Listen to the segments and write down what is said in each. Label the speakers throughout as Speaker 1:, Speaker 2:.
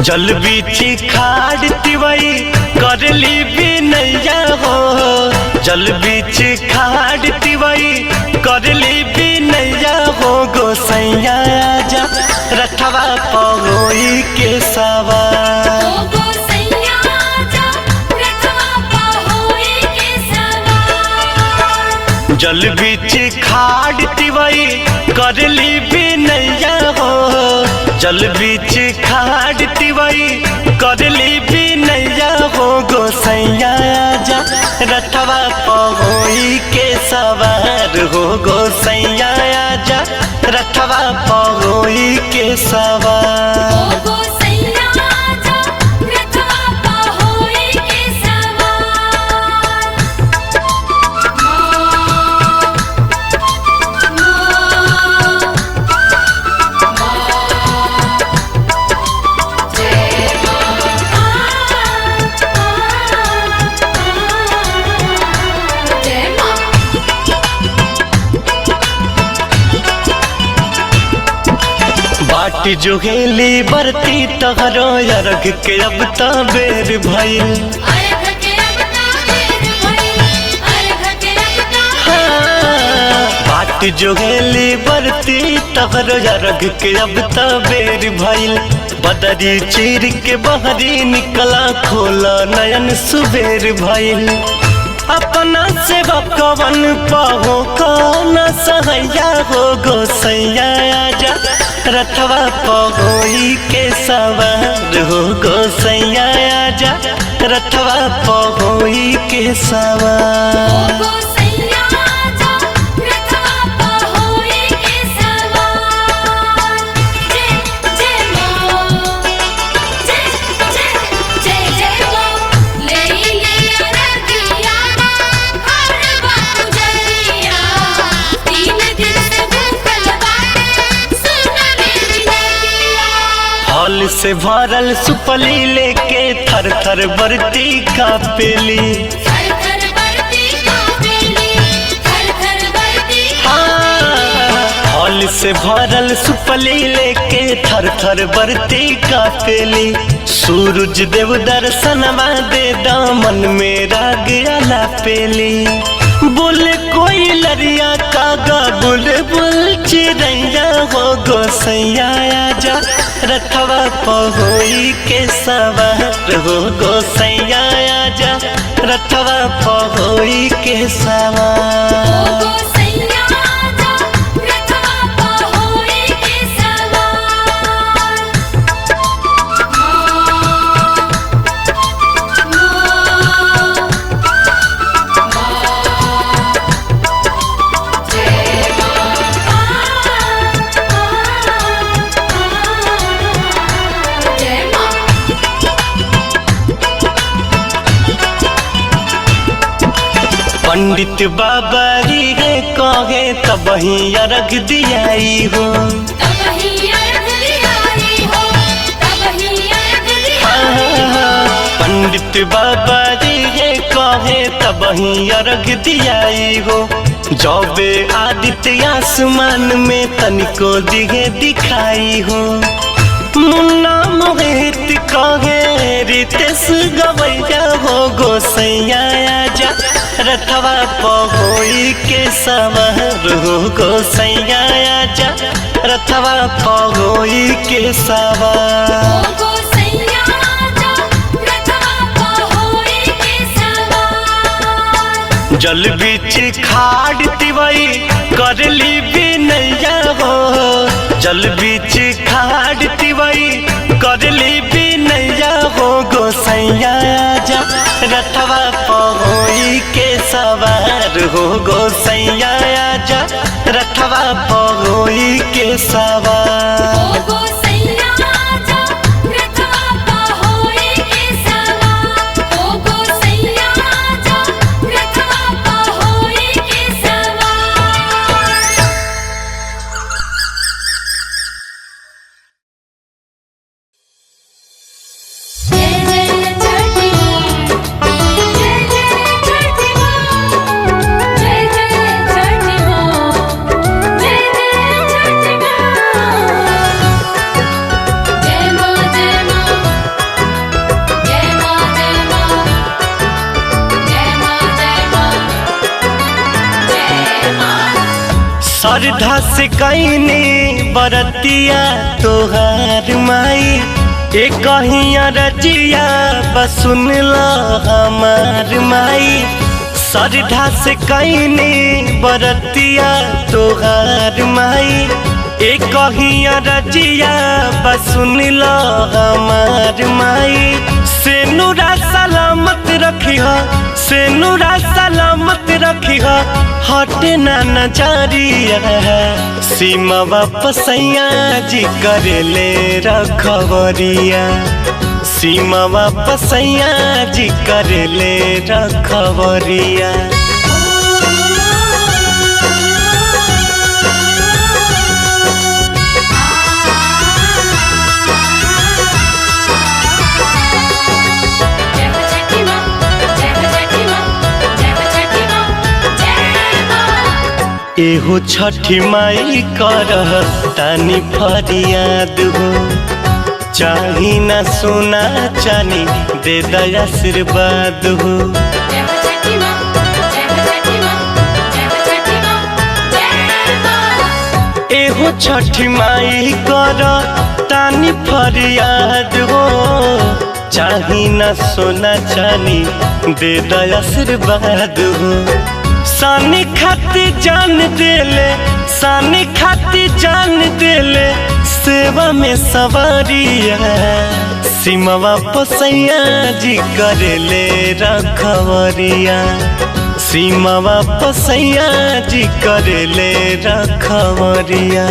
Speaker 1: जल बीची खाड़ तिवई करली भी नैया हो। जल बीच खाड़ तिवई करली भी नैया हो। गोसैया आजा रथवा पहोई के सवार। जल बीच खाड़ तिवई करली भी नैया हो। जल बीच खाड़ तिवई करली भी नैया हो। गोसैया आजा रथवा पहोई के सवार हो। गोसैया आजा रथवा पहोई के सवार। बाटी जोहेली बरती तहरो अरग के अब त बेर भइल। बाटी जोहेली बरती तहरो अरग के अब त बेर भइल। बदरी चीर के बहरी निकला खोला नयन सुबेर भइल। अपना से भगवान पाहो कौन सहैया हो। गोसैया आजा रथवा पहोई के सवार हो। गोसैया आजा रथवा पहोई के सवार। फल से भरल सुपली लेके थर थर बरती कापेली। फल से भरल सुपली लेके थर थर बरती कापेली। सूरज देव दर्शनमा दे दामन में राग आला पेली। बुल कोई लरिया कागा बुलबुल चिड़ैया हो। गोसैया आजा रथवा पहोई के सवार हो। गोसैया आजा रथवा पहोई के सवार। पंडित बाबा री है कहे तब ही अर्घ दियाई हो। पंडित बाबा री है कहे तब ही अर्घ दियाई हो। जौबे आदित्य आसमान में तनिको दिखे दिखाई हो। मुन्ना मोहित कहे रितेश गवैया हो। गोसैया आजा रथवा पहोई के सवार हो। गोसैया आजा रथवा पहोई के सवार। जल बीच खाड़ तिवई करली भी नैया हो। जल बीच खाड़ तिवई करली भी नैया हो। गोसैया आजा रथवा पहोई के सवार हो। गोसैया आजा रथवा पहोई के सवार। श्रद्धा से कईनी बरतिया तोहार माई एक कहिया रजिया बसुन ला हमार माई। श्रद्धा से कईनी बरतिया तोहार माई एक कहिया रजिया बसुन ला हमार माई। से नूरा सलामत रखी से नूरा सलामत रखी हटे ना नजरिया। सीमा वापसैया जी करेले रखवरिया। सीमा वापसैया जी करेले रखवरिया। एहो छठी माई कर तानी फरियाद हो। चाही ना सोना चानी दे दया आशीर्वाद हो। एहो छठी माई कर तानी फरियाद हो। चाही ना सोना चानी दे दया आशीर्वाद हो। सानी खाती जान देले सानी खाती जान देले सेवा में सवारिया। सीमा वापसैया जी करेले रखवरिया। सीमा वापसैया जी करेले रखवरिया।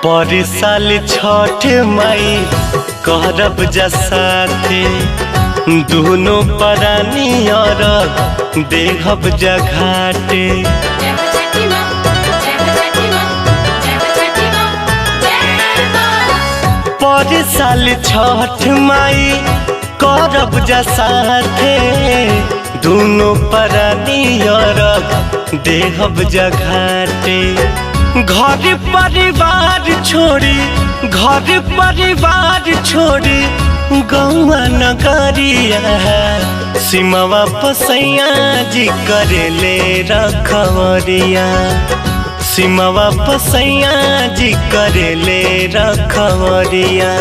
Speaker 1: पर साल छठ माई करब जसाथे दोनों परानी और देहब जघाटे। पर साल छठ माई करब जसाथे दोनों परानी और देहब जघाटे। घर परिवार छोड़ी गौवा नगरिया। सीमा वापसैया जी करेले रखवरिया। सीमा वापसैया जी करेले रखवरिया।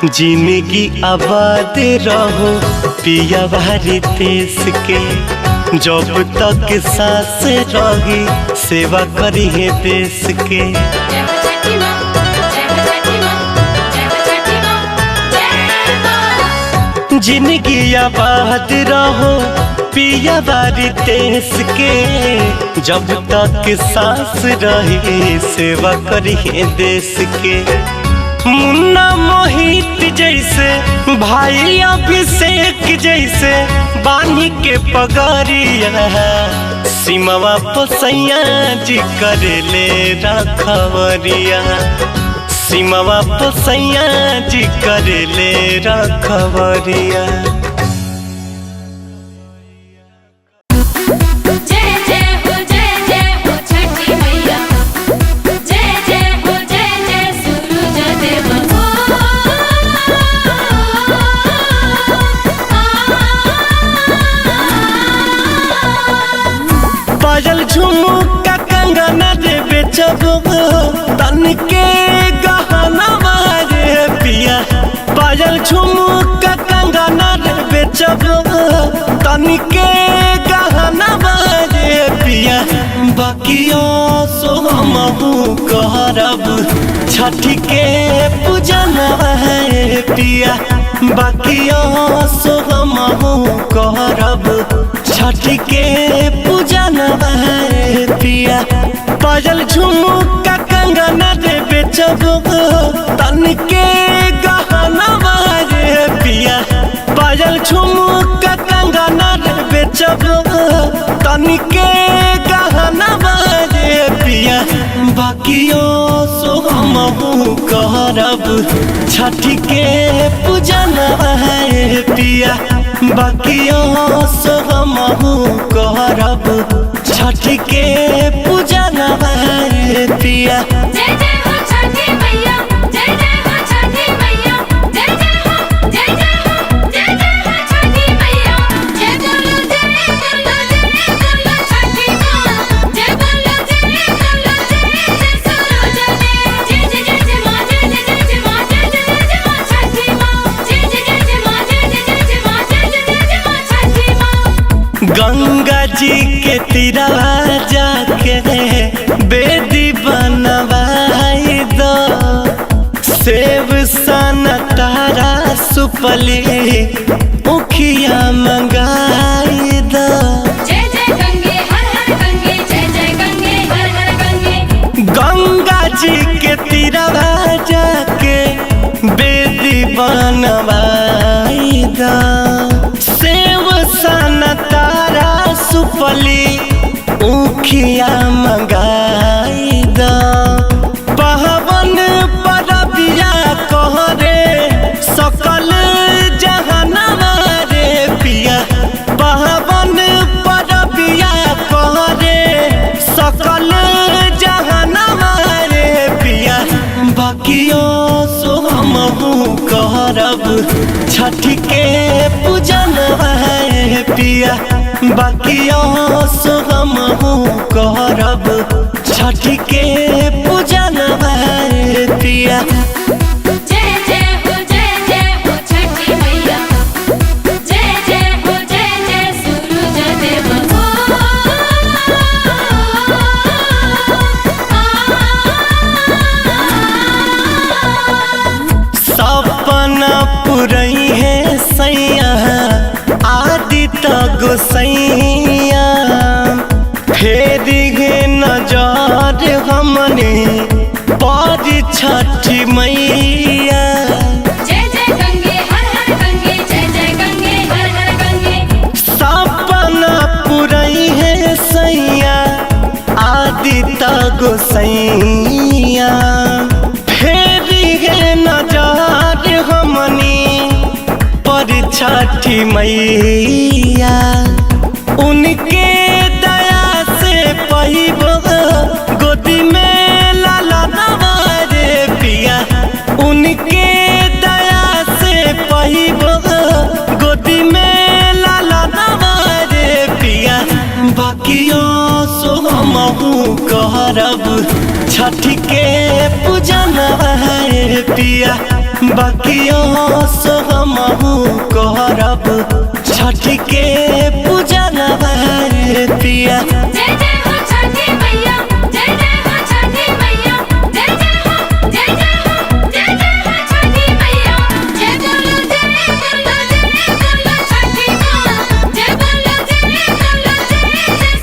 Speaker 1: जिंदगी आबाद रहो पिया भारी देश के। जब तक सांस रही सेवा करी है देश के। जिंदगी आबाद रहो पिया भारी देश के। जब तक सांस रही सेवा करी है देश के। मुन्ना मोहित जैसे भाई अभिषेक जैसे बानी के पगरिया। सीमा वापसैया जी करेले रखवरिया। सीमा वापसैया जी करेले रखवरिया। पायल झुमका कंगना रे बेचब तन के गहना रे पिया। पायल झुमका कंगना रे बेचब तन के गहना रे पिया। बाकियो सो हमहू करब छठ के पूजन है पिया। बाकियो सो हमहू करब छठ के पूजन है पिया। पायल झुमका कंगना रे बेचब तन के गहना झुमका कंगना रे बेचब तनिके गहना रे पिया बाकियो सो हमहू करब छठ के पूजन रे पिया बाकियो सो हमहू करब छठ के पूजन रे पिया।
Speaker 2: जय जय हो छठी मैया, जय जय हो छठी मैया, जय जय हो, जय जय हो, जय जय हो छठी मैया। जय बोलो छठी माँ, जय बोलो जय सूरज देव। जय जय जय माँ, जय जय जय माँ, जय जय जय माँ छठी माँ। जय जय जय माँ, जय जय जय माँ, जय जय जय माँ छठी माँ।
Speaker 1: गंगा जी के तीरवा जाके बेदी बनवाई दो सेब सन तारा सुपली उखिया मंगाई दो।
Speaker 2: जय जय गंगे हर हर गंगे, जय जय गंगे हर हर गंगे।
Speaker 1: गंगा जी के तीरवा जाके बेदी बनवाई दो सेब सन तारा सुपली उखिया मंगाई दो। पावन परबिया कहरे सकल जहनवा रे पिया पावन परबिया कहरे सकल जहनवा रे पिया बाकियो सो हमहू करब छठ के पूजन रे पिया बाकियो सो हमहू करब छठ के पूजन रे पिया।
Speaker 2: जय जय हो छठी मैया, जय जय हो जय सूरज देव।
Speaker 1: सपना पुरई है सैया आदित्य गोसैया फेर गे नजर हमने पर छठी मैया।
Speaker 2: जय जय गंगे हर हर गंगे, जय जय गंगे हर हर गंगे।
Speaker 1: सपना पुरई है सैया आदित्य गोसैया फेर गे नजर हमनी पर छठी मैया। उनके दया से पहिब गोदी में लालनवा रे पिया उनके दया से पहिब गोदी में लालनवा रे पिया बाकियो सो हमहू करब छठ के पूजन रे पिया बाकियो सो हमहू करब छठ के पूजन रे पिया।
Speaker 2: जय जय हो छठी मैया, जय जय हो छठी मैया, जय जय हो, जय जय हो, जय जय हो छठी मैया। जय बोलो छठी माँ, जय बोलो जय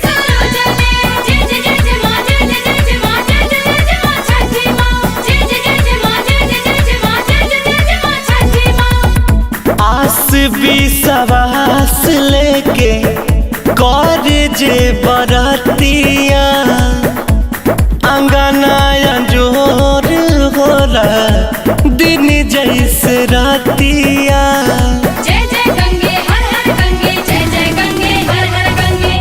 Speaker 2: सूरज देव। जय जय जय माँ, जय जय जय माँ, जय जय जय माँ छठी माँ। जय जय जय माँ, जय जय जय माँ, जय जय जय माँ छठी माँ।
Speaker 1: आस विश्वास लेके कर जे बरतिया अंगना जोर होला दिन जैसे रातिया।
Speaker 2: जय जय गंगे हर हर गंगे, जय जय गंगे हर हर गंगे।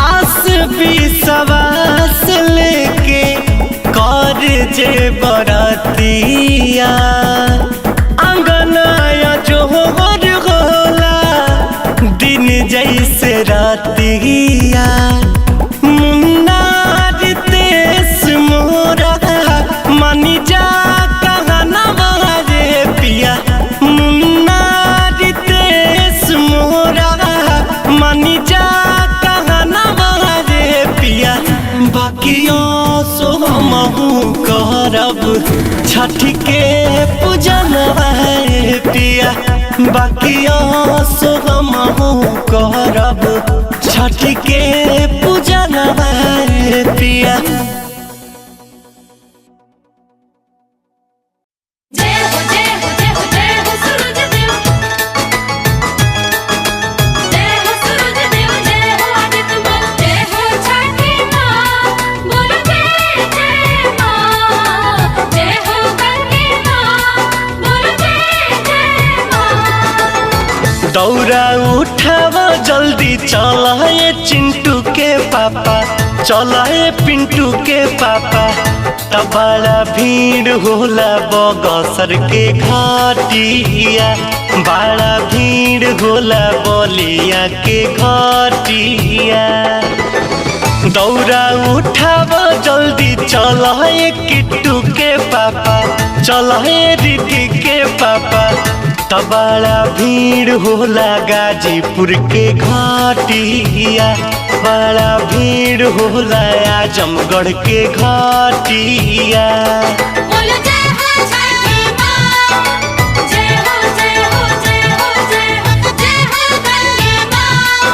Speaker 1: आस विश्वास लेके कर जे बरतिया अंगना जोर होला दिन जैसे रातिया। मुन्ना रितेश मोरा मानी जा कहनवा रे पिया मुन्ना रितेश मोरा मानी जा कहनवा रे पिया बाकियो सो हमहू करब छठ के पूजन रे पिया बाकियो सो हमहू करब छठ के पूजन रे पिया।
Speaker 2: जय हो सूरज देव।
Speaker 1: दौरा उठाव जल्दी चला ये चिंटू के पापा, चला ये पिंटू के पापा। तब बड़ा भीड़ होला बगसर के घाटिया, बड़ा भीड़ होला बलिया के घाटिया। दौरा उठाव जल्दी चला ये किट्टू के पापा, चला ये रिद्धि के पापा। तब बड़ा भीड़ होला गाजीपुर के घाटिया, बड़ा भीड़ होला आजमगढ़ के घाटिया।
Speaker 2: बोलो जय हो छठी माँ, जय हो जय हो जय हो जय हो, जय हो गंगे माँ,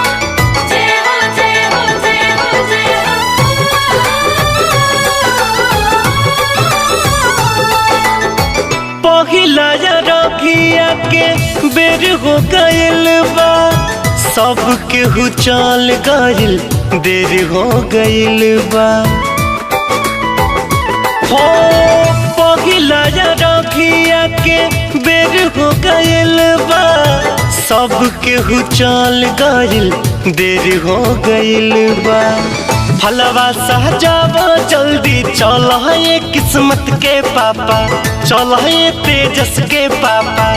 Speaker 2: जय हो जय हो जय हो जय हो।
Speaker 1: पहिला रखिया के बेर हो गइल बा, सब केहू चल गइल, देर हो गइल बा। हो पहिला रखिया के बेर हो गइल बा, सब केहू चल गइल, देर हो गइल बा। फलवा सहजावा जल्दी चल ये किस्मत के पापा, चल ये तेजस के पापा।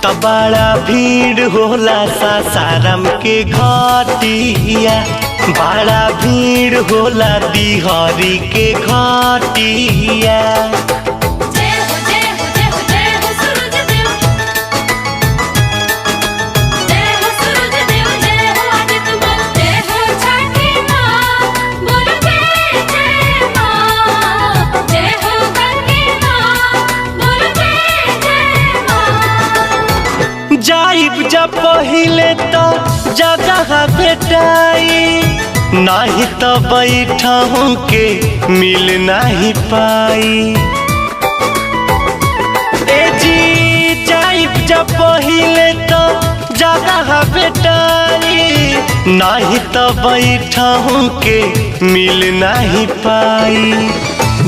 Speaker 1: तब बड़ा भीड़ होला सासाराम के घाटिया, बड़ा भीड़ होला बिहारी के घाटिया।
Speaker 2: जय हो जय हो जय हो जय हो सूरज देव, जय हो सूरज देव, जय हो आदित्य माँ, जय हो छठी माँ। बोलो जय जय माँ, जय हो गंगे माँ, बोलो जय जय माँ।
Speaker 1: जाइब जब पहिले तो जगह भेटाई, नाही तो बैठहूँ के मिल नहीं पाई। ए जी जाइब जब पहिले तो जगह भेटाई, नाही तो बैठहूँ के मिल नहीं पाई।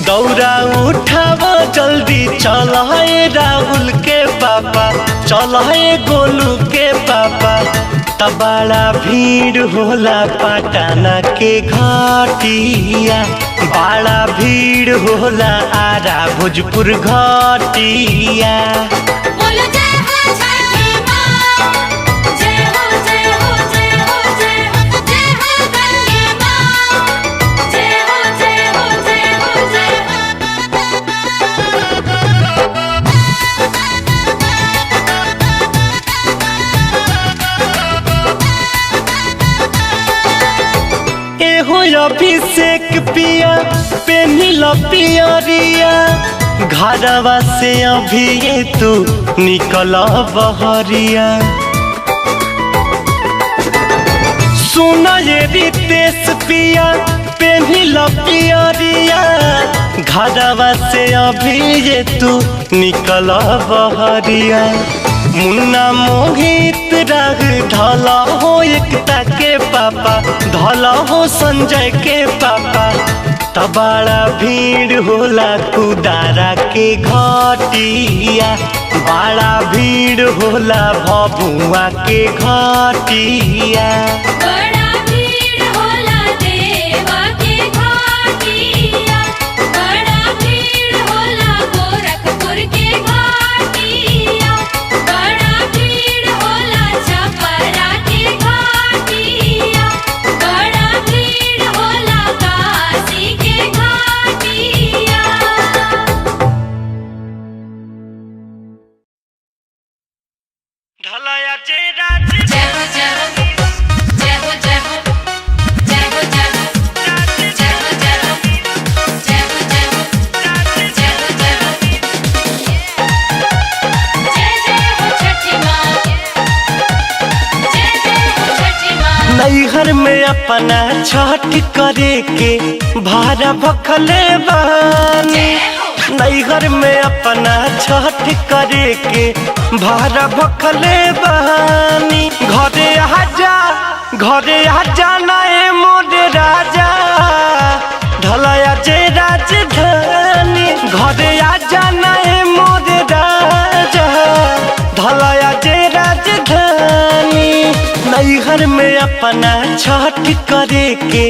Speaker 1: दौरा उठाव जल्दी चल ये राहुल के पापा, चल ये गोलू के पापा। तब बड़ा भीड़ होला पटना के घाटिया, बड़ा भीड़ होला आरा भोजपुर घाटिया।
Speaker 2: बोलो जय हो छठी माँ, जय हो जय हो जय हो जय हो, जय हो गंगे माँ, जय हो जय हो जय हो जय
Speaker 1: एहो अभिषेक पिया पेनिल पियरिया, घरवा से अभी ये तू निकल बहरिया। सुन ये रितेश पिया पेनिल पियरिया, घरवा से अभी ये तू निकल बहरिया। मुन्ना मोहित राग ढला हो एकता के पापा, ढला हो संजय के पापा। तब बड़ा भीड़ होला कुदारा के घाटिया, बड़ा भीड़ होला भभुआ के घाटिया।
Speaker 2: बड़ा भीड़ होला देवा के घाटिया, बड़ा भीड़ होला गोरखपुर के घाटिया, बड़ा भीड़ होला छपरा के घाटिया, बड़ा भीड़ होला काशी के घाटिया।
Speaker 1: ढलाया जय राज
Speaker 2: जय हो जय हो जय हो जय हो जय हो जय हो जय हो जय हो जय हो जय हो जय हो जय हो। जय जय हो छठी माँ, जय जय हो छठी माँ।
Speaker 1: नैहर में अपना छठ करे के भारा भखले बानी, नैहर में अपना छठ करे के भारा भखले बानी। घरे आजा नए मोर राजा, ढलाया जे राजधानी। घरे आजा नए मोर राजा, ढलाया जे राजधानी। अपना छठ करे के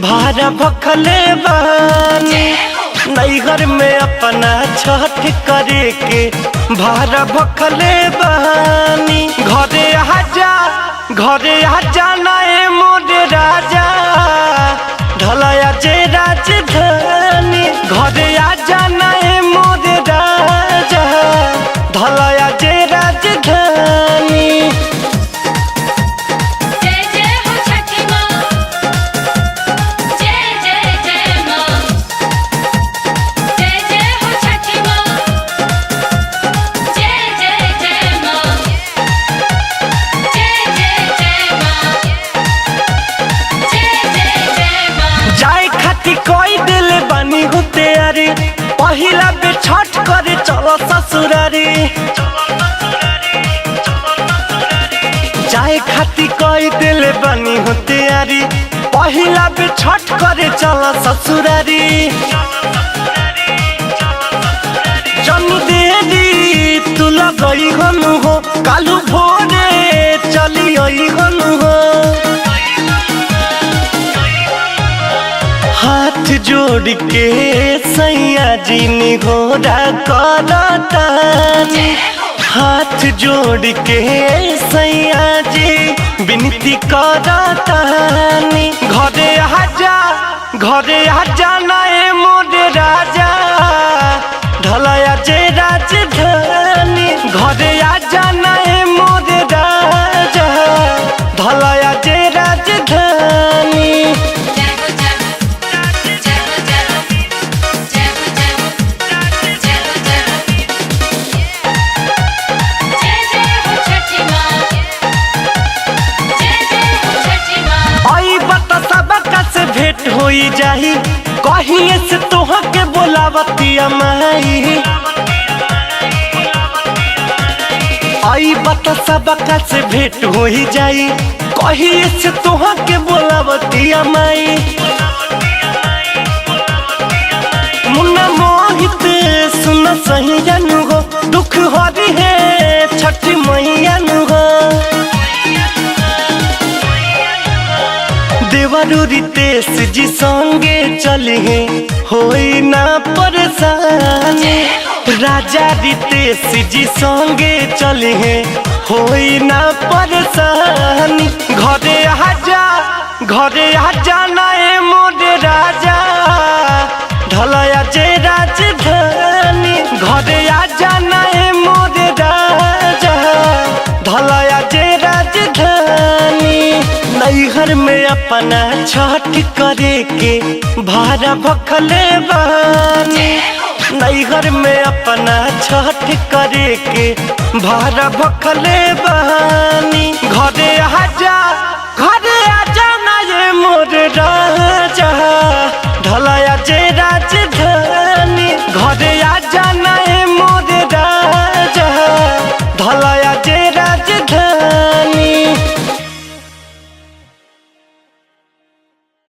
Speaker 1: भारा भखले बानी नैहर में अपना छठ करे के भारा भखले बानी घरे आजा नए मोरे राजा ढलया जे राजधानी घरे आजा नए मोरे राजा ढलया जे राजधानी।
Speaker 2: जय जय हो छठी माँ, जय जय जय माँ, जय जय हो छठी माँ, जय जय जय माँ, जय जय जय माँ, जय जय जय माँ।
Speaker 1: जाए खाती कोई दिल बनी होते अरे पहिला बे छठ करे चलो ससुरारी जाए खाती कोई दिल बनी होते अरे पहिला बे छठ करे चलो ससुरारी जन्म देरी तू लगई हनु हो कालू भोरे चली आई हनु हो हाथ जोड़ के सैया जी निघोरा करतानी हाथ जोड़ के सैया जी विनती करतानी घरे आजा नए मोरे राजा ढलया जे राजधानी घरे आजा नए मोरे राजा ढलया जे राजधानी।
Speaker 2: जय हो जय हो जय हो जय हो जय हो जय हो जय हो जय हो जय जय हो छठी माँ, जय जय हो छठी माँ।
Speaker 1: आई बता सबका से भेंट होई जाही कहीं से तोह के बोलावतिया माई आई बता सबका से भेंट होई जाई कहीं से तोह के बोलावतिया माई मुन्ना मोहित सुन सही जानू हो दुख हरी है छठी मैया नु हो देवरू रितेश जी संगे चले होई ना परेशानी राजा रितेश जी संगे चले होई ना परेशानी घरे आजा नए मोरे राजा ढलया जे राजधानी घरे आजा नए मोरे राजा ढलया जे राजधानी नैहर में अपना छठ करे के भारा भखले बानी नैहर में अपना छठ करे के भारा भखले बानी घरे आजा